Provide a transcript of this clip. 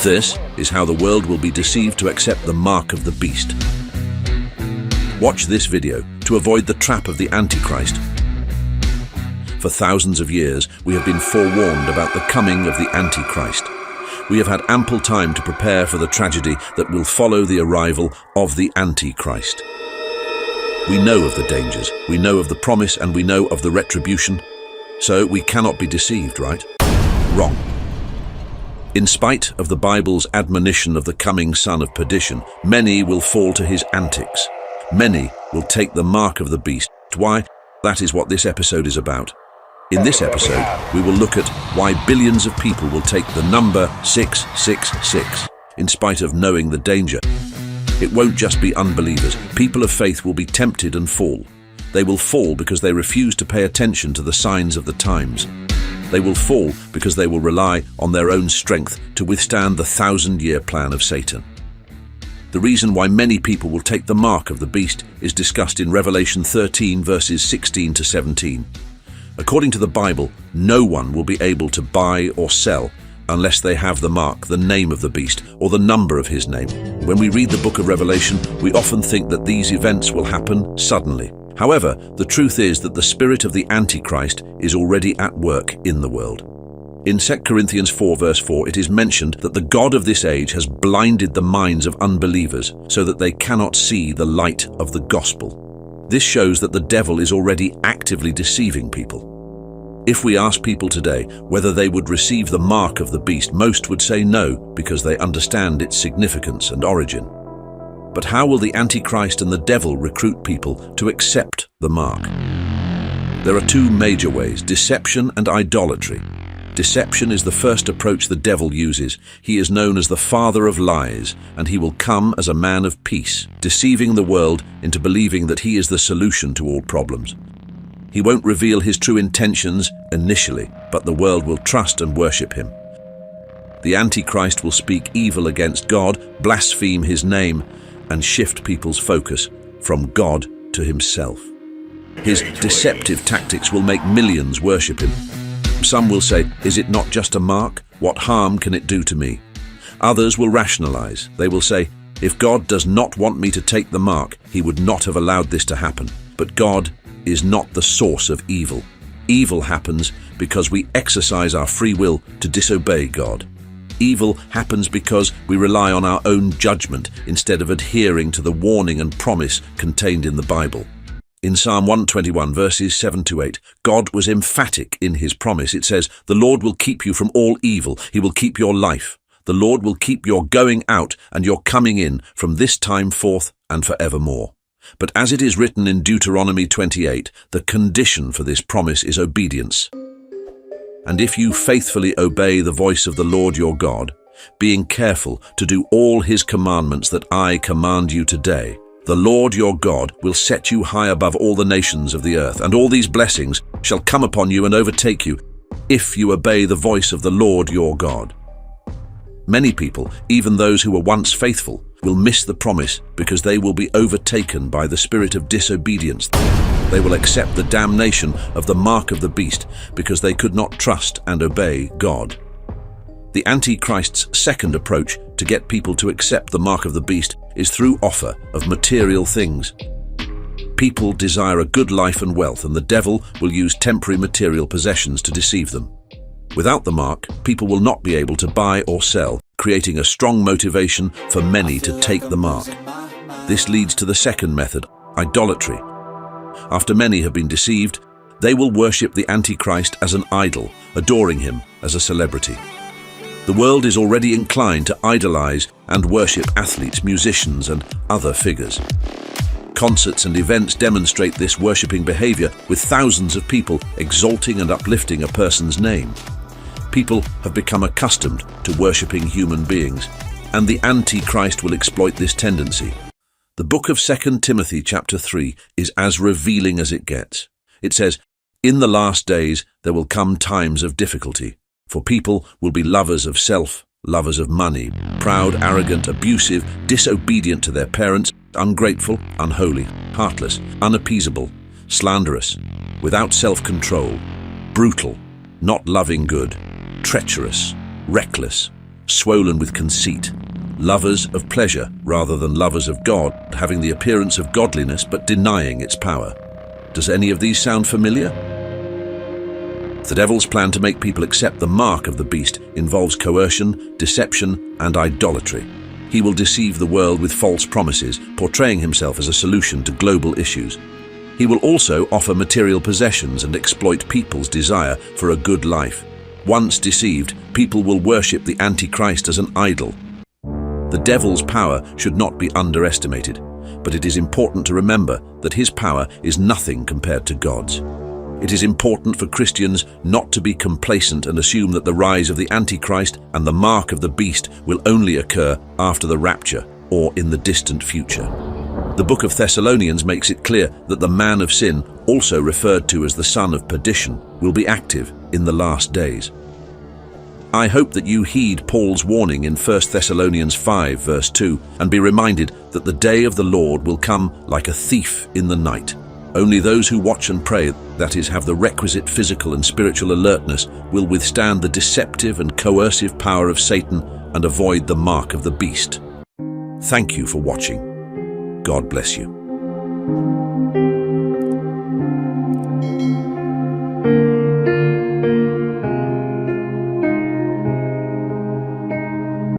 This is how the world will be deceived to accept the mark of the beast. Watch this video to avoid the trap of the Antichrist. For thousands of years, we have been forewarned about the coming of the Antichrist. We have had ample time to prepare for the tragedy that will follow the arrival of the Antichrist. We know of the dangers, we know of the promise, and we know of the retribution. So we cannot be deceived, right? Wrong. In spite of the Bible's admonition of the coming son of perdition, many will fall to his antics. Many will take the mark of the beast. Why? That is what this episode is about. In this episode, we will look at why billions of people will take the number 666, in spite of knowing the danger. It won't just be unbelievers. People of faith will be tempted and fall. They will fall because they refuse to pay attention to the signs of the times. They will fall because they will rely on their own strength to withstand the 1,000-year plan of Satan. The reason why many people will take the mark of the beast is discussed in Revelation 13, verses 16 to 17. According to the Bible, no one will be able to buy or sell unless they have the mark, the name of the beast, or the number of his name. When we read the book of Revelation, we often think that these events will happen suddenly. However, the truth is that the spirit of the Antichrist is already at work in the world. In 2 Corinthians 4 verse 4, it is mentioned that the God of this age has blinded the minds of unbelievers so that they cannot see the light of the gospel. This shows that the devil is already actively deceiving people. If we ask people today whether they would receive the mark of the beast, most would say no, because they understand its significance and origin. But how will the Antichrist and the devil recruit people to accept the mark? There are two major ways: deception and idolatry. Deception is the first approach the devil uses. He is known as the father of lies, and he will come as a man of peace, deceiving the world into believing that he is the solution to all problems. He won't reveal his true intentions initially, but the world will trust and worship him. The Antichrist will speak evil against God, blaspheme his name, and shift people's focus from God to himself. His deceptive tactics will make millions worship him. Some will say, "Is it not just a mark? What harm can it do to me?" Others will rationalize. They will say, "If God does not want me to take the mark, he would not have allowed this to happen." But God is not the source of evil. Evil happens because we exercise our free will to disobey God. Evil happens because we rely on our own judgment instead of adhering to the warning and promise contained in the Bible. In Psalm 121, verses 7 to 8, God was emphatic in his promise. It says, "The Lord will keep you from all evil. He will keep your life. The Lord will keep your going out and your coming in from this time forth and forevermore." But as it is written in Deuteronomy 28, the condition for this promise is obedience. "And if you faithfully obey the voice of the Lord your God, being careful to do all his commandments that I command you today, the Lord your God will set you high above all the nations of the earth, and all these blessings shall come upon you and overtake you, if you obey the voice of the Lord your God." Many people, even those who were once faithful, will miss the promise because they will be overtaken by the spirit of disobedience. They will accept the damnation of the mark of the beast because they could not trust and obey God. The Antichrist's second approach to get people to accept the mark of the beast is through offer of material things. People desire a good life and wealth, and the devil will use temporary material possessions to deceive them. Without the mark, people will not be able to buy or sell, creating a strong motivation for many to take the mark. This leads to the second method, idolatry. After many have been deceived, they will worship the Antichrist as an idol, adoring him as a celebrity. The world is already inclined to idolize and worship athletes, musicians, and other figures. Concerts and events demonstrate this worshipping behavior, with thousands of people exalting and uplifting a person's name. People have become accustomed to worshipping human beings, and the Antichrist will exploit this tendency. The book of 2 Timothy chapter 3 is as revealing as it gets. It says, "In the last days there will come times of difficulty, for people will be lovers of self, lovers of money, proud, arrogant, abusive, disobedient to their parents, ungrateful, unholy, heartless, unappeasable, slanderous, without self-control, brutal, not loving good, treacherous, reckless, swollen with conceit, lovers of pleasure rather than lovers of God, having the appearance of godliness but denying its power. Does any of these sound familiar? The devil's plan to make people accept the mark of the beast involves coercion, deception, and idolatry. He will deceive the world with false promises, portraying himself as a solution to global issues. He will also offer material possessions and exploit people's desire for a good life. Once deceived, people will worship the Antichrist as an idol. The devil's power should not be underestimated, but it is important to remember that his power is nothing compared to God's. It is important for Christians not to be complacent and assume that the rise of the Antichrist and the mark of the beast will only occur after the rapture or in the distant future. The book of Thessalonians makes it clear that the man of sin, also referred to as the son of perdition, will be active in the last days. I hope that you heed Paul's warning in 1 Thessalonians 5 verse 2 and be reminded that the day of the Lord will come like a thief in the night. Only those who watch and pray, that is, have the requisite physical and spiritual alertness, will withstand the deceptive and coercive power of Satan and avoid the mark of the beast. Thank you for watching. God bless you.